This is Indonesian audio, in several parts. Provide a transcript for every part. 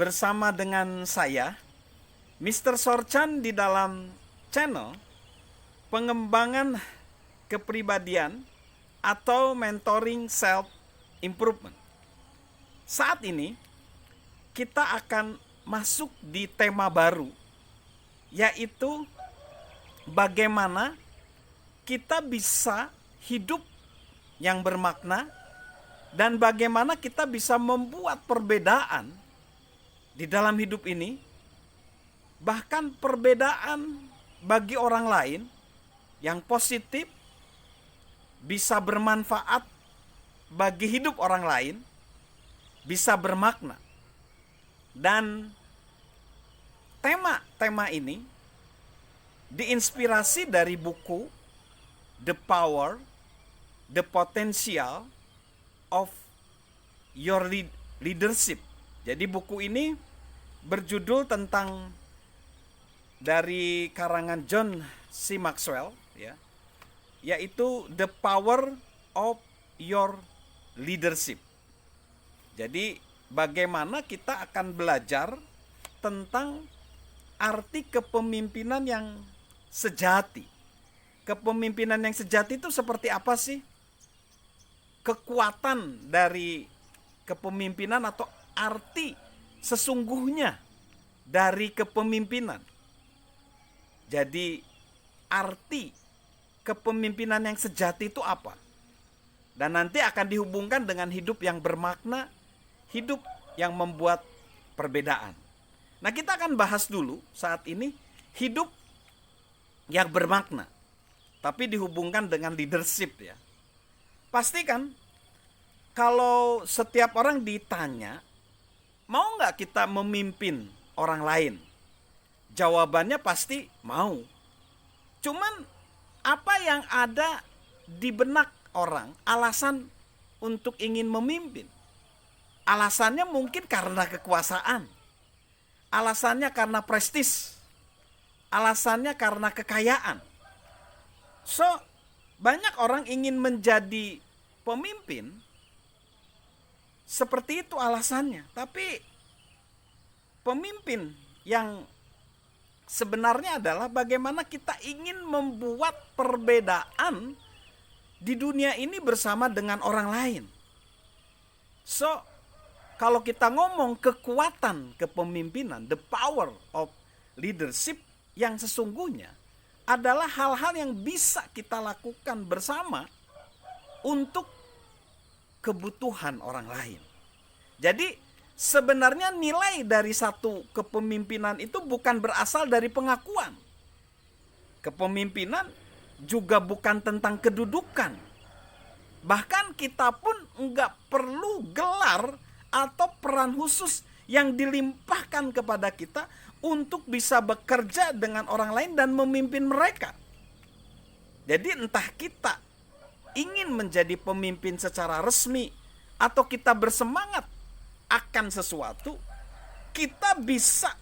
bersama dengan saya, Mr. Sorchan, di dalam channel pengembangan kepribadian atau mentoring self improvement. Saat ini kita akan masuk di tema baru, yaitu bagaimana kita bisa hidup yang bermakna dan bagaimana kita bisa membuat perbedaan di dalam hidup ini, bahkan perbedaan bagi orang lain yang positif, bisa bermanfaat bagi hidup orang lain, bisa bermakna. Dan tema-tema ini diinspirasi dari buku The Power, The Potential of Your Leadership. Jadi buku ini berjudul tentang, dari karangan John C. Maxwell, ya, yaitu The Power of Your Leadership. Jadi bagaimana kita akan belajar tentang arti kepemimpinan yang sejati. Kepemimpinan yang sejati itu seperti apa sih? Kekuatan dari kepemimpinan atau arti sesungguhnya dari kepemimpinan. Jadi arti kepemimpinan yang sejati itu apa? Dan nanti akan dihubungkan dengan hidup yang bermakna, hidup yang membuat perbedaan. Nah, kita akan bahas dulu saat ini hidup yang bermakna, tapi dihubungkan dengan leadership, ya. Pastikan kalau setiap orang ditanya, mau nggak kita memimpin orang lain? Jawabannya pasti mau. Cuman apa yang ada di benak orang, alasan untuk ingin memimpin? Alasannya mungkin karena kekuasaan, alasannya karena prestis, alasannya karena kekayaan. So, banyak orang ingin menjadi pemimpin, seperti itu alasannya. Tapi pemimpin yang sebenarnya adalah bagaimana kita ingin membuat perbedaan di dunia ini bersama dengan orang lain. So, kalau kita ngomong kekuatan kepemimpinan, the power of leadership, yang sesungguhnya adalah hal-hal yang bisa kita lakukan bersama untuk kebutuhan orang lain. Jadi sebenarnya nilai dari satu kepemimpinan itu bukan berasal dari pengakuan. Kepemimpinan juga bukan tentang kedudukan. Bahkan kita pun enggak perlu gelar atau peran khusus yang dilimpahkan kepada kita untuk bisa bekerja dengan orang lain dan memimpin mereka. Jadi entah kita ingin menjadi pemimpin secara resmi atau kita bersemangat akan sesuatu, kita bisa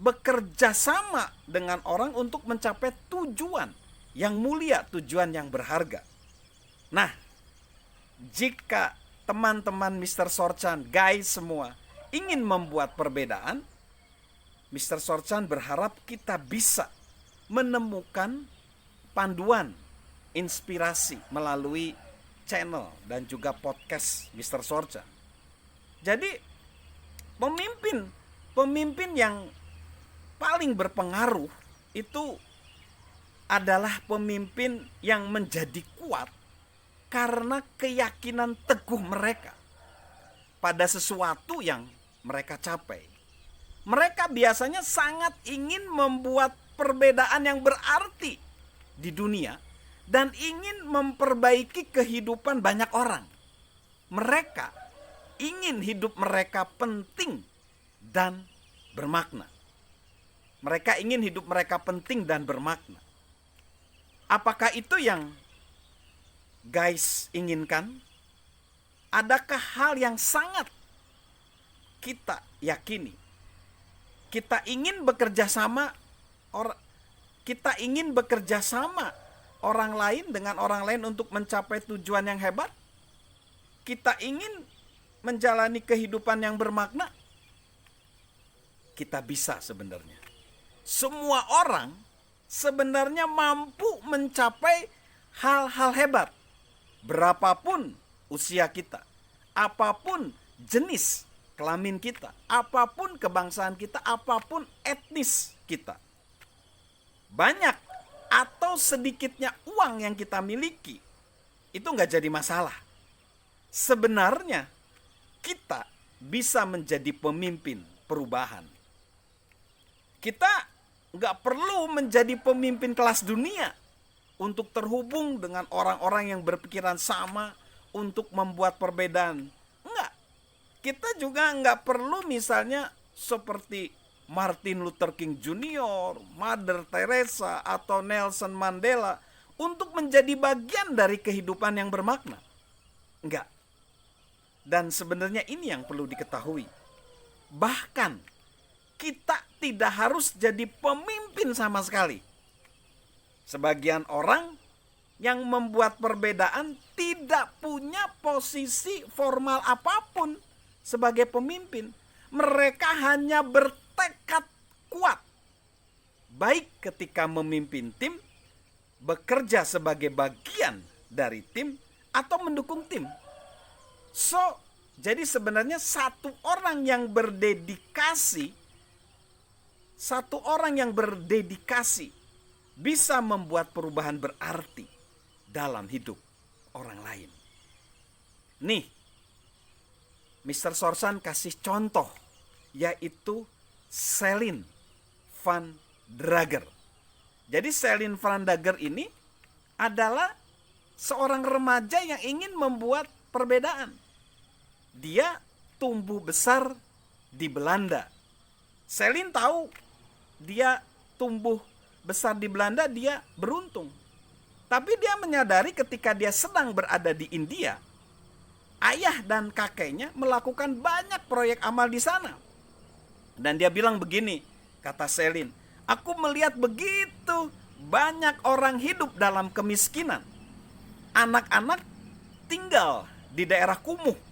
bekerja sama dengan orang untuk mencapai tujuan yang mulia, tujuan yang berharga. Nah, jika teman-teman Mr. Sorchan, guys semua, ingin membuat perbedaan, Mr. Sorchan berharap kita bisa menemukan panduan, inspirasi melalui channel dan juga podcast Mr. Sorchan. Jadi pemimpin yang paling berpengaruh itu adalah pemimpin yang menjadi kuat karena keyakinan teguh mereka pada sesuatu yang mereka capai. Mereka biasanya sangat ingin membuat perbedaan yang berarti di dunia dan ingin memperbaiki kehidupan banyak orang. Mereka ingin hidup mereka penting dan bermakna. Mereka ingin hidup mereka penting dan bermakna. Apakah itu yang guys inginkan? Adakah hal yang sangat kita yakini? Kita ingin bekerja sama orang lain dengan orang lain untuk mencapai tujuan yang hebat? Kita ingin menjalani kehidupan yang bermakna? kita bisa sebenarnya. Semua orang sebenarnya mampu mencapai hal-hal hebat. Berapapun usia kita, apapun jenis kelamin kita, apapun kebangsaan kita, apapun etnis kita. Banyak atau sedikitnya uang yang kita miliki, itu nggak jadi masalah. Sebenarnya kita bisa menjadi pemimpin perubahan. Kita nggak perlu menjadi pemimpin kelas dunia untuk terhubung dengan orang-orang yang berpikiran sama untuk membuat perbedaan. Enggak. Kita juga nggak perlu misalnya seperti Martin Luther King Jr., Mother Teresa, atau Nelson Mandela untuk menjadi bagian dari kehidupan yang bermakna. Enggak. Dan sebenarnya ini yang perlu diketahui. Bahkan kita tidak harus jadi pemimpin sama sekali. Sebagian orang yang membuat perbedaan tidak punya posisi formal apapun sebagai pemimpin. Mereka hanya bertekad kuat, baik ketika memimpin tim, bekerja sebagai bagian dari tim, atau mendukung tim. Jadi sebenarnya satu orang yang berdedikasi bisa membuat perubahan berarti dalam hidup orang lain. Nih, Mr. Sorsan kasih contoh, yaitu Celine van Drager. Jadi Celine van Drager ini adalah seorang remaja yang ingin membuat perbedaan. Dia tumbuh besar di Belanda. Celine tahu dia tumbuh besar di Belanda, dia beruntung. Tapi dia menyadari ketika dia sedang berada di India, ayah dan kakeknya melakukan banyak proyek amal di sana. Dan dia bilang begini, kata Celine, aku melihat begitu banyak orang hidup dalam kemiskinan. Anak-anak tinggal di daerah kumuh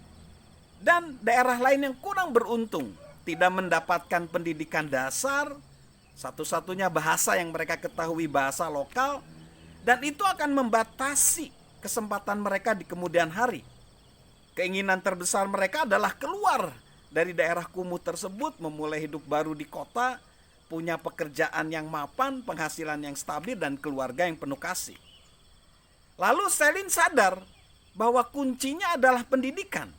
dan daerah lain yang kurang beruntung, tidak mendapatkan pendidikan dasar, satu-satunya bahasa yang mereka ketahui bahasa lokal, dan itu akan membatasi kesempatan mereka di kemudian hari. Keinginan terbesar mereka adalah keluar dari daerah kumuh tersebut, memulai hidup baru di kota, punya pekerjaan yang mapan, penghasilan yang stabil, dan keluarga yang penuh kasih. Lalu Celine sadar bahwa kuncinya adalah pendidikan.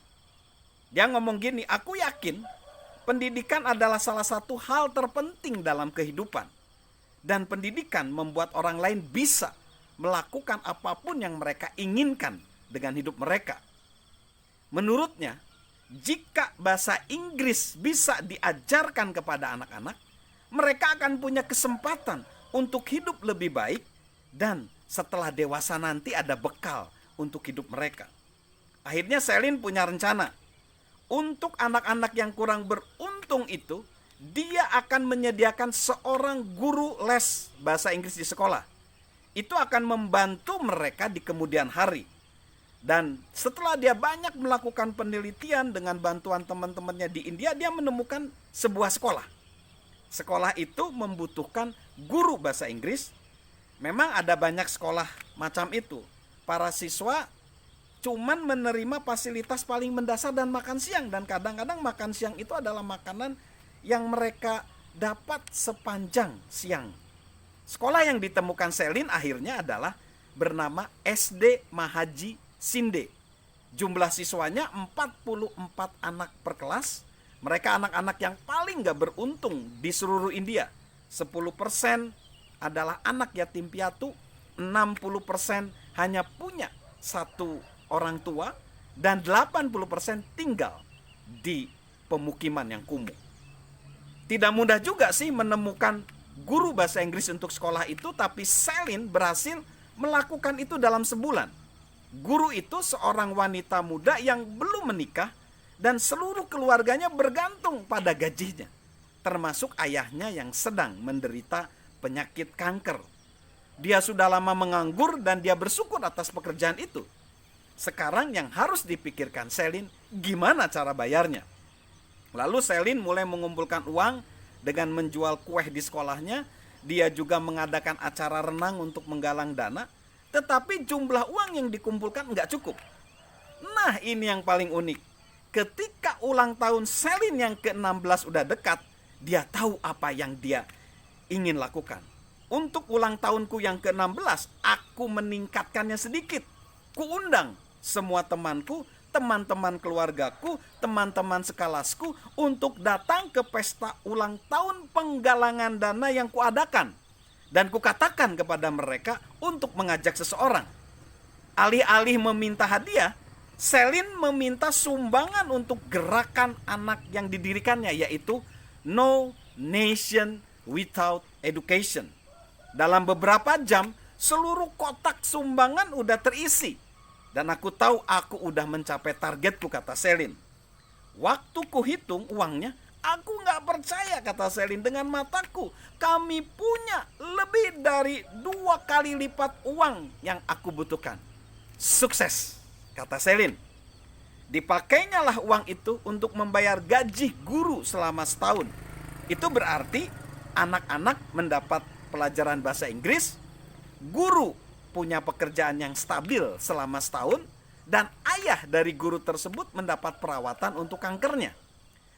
Dia ngomong gini, aku yakin pendidikan adalah salah satu hal terpenting dalam kehidupan. Dan pendidikan membuat orang lain bisa melakukan apapun yang mereka inginkan dengan hidup mereka. Menurutnya, jika bahasa Inggris bisa diajarkan kepada anak-anak, mereka akan punya kesempatan untuk hidup lebih baik, dan setelah dewasa nanti ada bekal untuk hidup mereka. Akhirnya Celine punya rencana. Untuk anak-anak yang kurang beruntung itu, dia akan menyediakan seorang guru les bahasa Inggris di sekolah. Itu akan membantu mereka di kemudian hari. Dan setelah dia banyak melakukan penelitian dengan bantuan teman-temannya di India, dia menemukan sebuah sekolah. Sekolah itu membutuhkan guru bahasa Inggris. Memang ada banyak sekolah macam itu. Para siswa cuman menerima fasilitas paling mendasar dan makan siang. Dan kadang-kadang makan siang itu adalah makanan yang mereka dapat sepanjang siang. Sekolah yang ditemukan Celine akhirnya adalah bernama SD Mahaji Sinde. Jumlah siswanya 44 anak per kelas. Mereka anak-anak yang paling gak beruntung di seluruh India. 10% adalah anak yatim piatu, 60% hanya punya satu orang tua, dan 80% tinggal di pemukiman yang kumuh. Tidak mudah juga sih menemukan guru bahasa Inggris untuk sekolah itu, tapi Celine berhasil melakukan itu dalam sebulan. Guru itu seorang wanita muda yang belum menikah, dan seluruh keluarganya bergantung pada gajinya, termasuk ayahnya yang sedang menderita penyakit kanker. Dia sudah lama menganggur dan dia bersyukur atas pekerjaan itu. Sekarang yang harus dipikirkan Celine, gimana cara bayarnya? Lalu Celine mulai mengumpulkan uang dengan menjual kue di sekolahnya. Dia juga mengadakan acara renang untuk menggalang dana. Tetapi jumlah uang yang dikumpulkan nggak cukup. Nah, ini yang paling unik. Ketika ulang tahun Celine yang ke-16 udah dekat, dia tahu apa yang dia ingin lakukan. Untuk ulang tahunku yang ke-16, aku meningkatkannya sedikit. Kuundang semua temanku, teman-teman keluargaku, teman-teman sekelasku untuk datang ke pesta ulang tahun penggalangan dana yang kuadakan. Dan kukatakan kepada mereka untuk mengajak seseorang. Alih-alih meminta hadiah, Celine meminta sumbangan untuk gerakan anak yang didirikannya, yaitu No Nation Without Education. Dalam beberapa jam, seluruh kotak sumbangan udah terisi. Dan aku tahu aku udah mencapai targetku, kata Celine. Waktu ku hitung uangnya, aku gak percaya, kata Celine, dengan mataku. Kami punya lebih dari 2 kali lipat uang yang aku butuhkan. Sukses, kata Celine. Dipakainya lah uang itu untuk membayar gaji guru selama setahun. Itu berarti anak-anak mendapat pelajaran bahasa Inggris, guru punya pekerjaan yang stabil selama setahun, dan ayah dari guru tersebut mendapat perawatan untuk kankernya.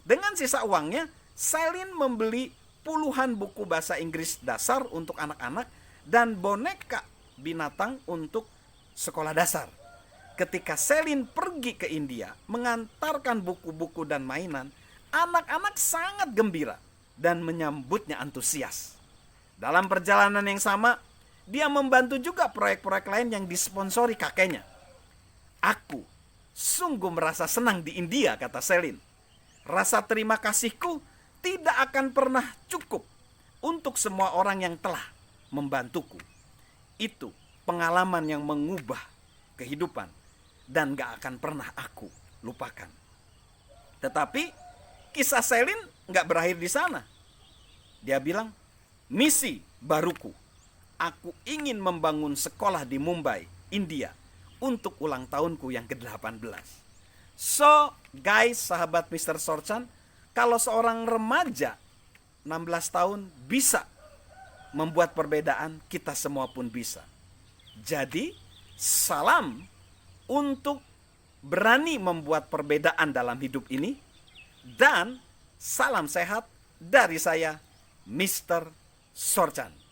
Dengan sisa uangnya, Celine membeli puluhan buku bahasa Inggris dasar untuk anak-anak dan boneka binatang untuk sekolah dasar. Ketika Celine pergi ke India mengantarkan buku-buku dan mainan, anak-anak sangat gembira dan menyambutnya antusias. Dalam perjalanan yang sama, dia membantu juga proyek-proyek lain yang disponsori kakeknya. Aku sungguh merasa senang di India, kata Celine. Rasa terima kasihku tidak akan pernah cukup untuk semua orang yang telah membantuku. Itu pengalaman yang mengubah kehidupan dan gak akan pernah aku lupakan. Tetapi kisah Celine gak berakhir di sana. Dia bilang, misi baruku, aku ingin membangun sekolah di Mumbai, India, untuk ulang tahunku yang ke-18. So, guys, sahabat Mr. Sorchan, kalau seorang remaja 16 tahun bisa membuat perbedaan, kita semua pun bisa. Jadi, salam untuk berani membuat perbedaan dalam hidup ini, dan salam sehat dari saya, Mr. Sorchan.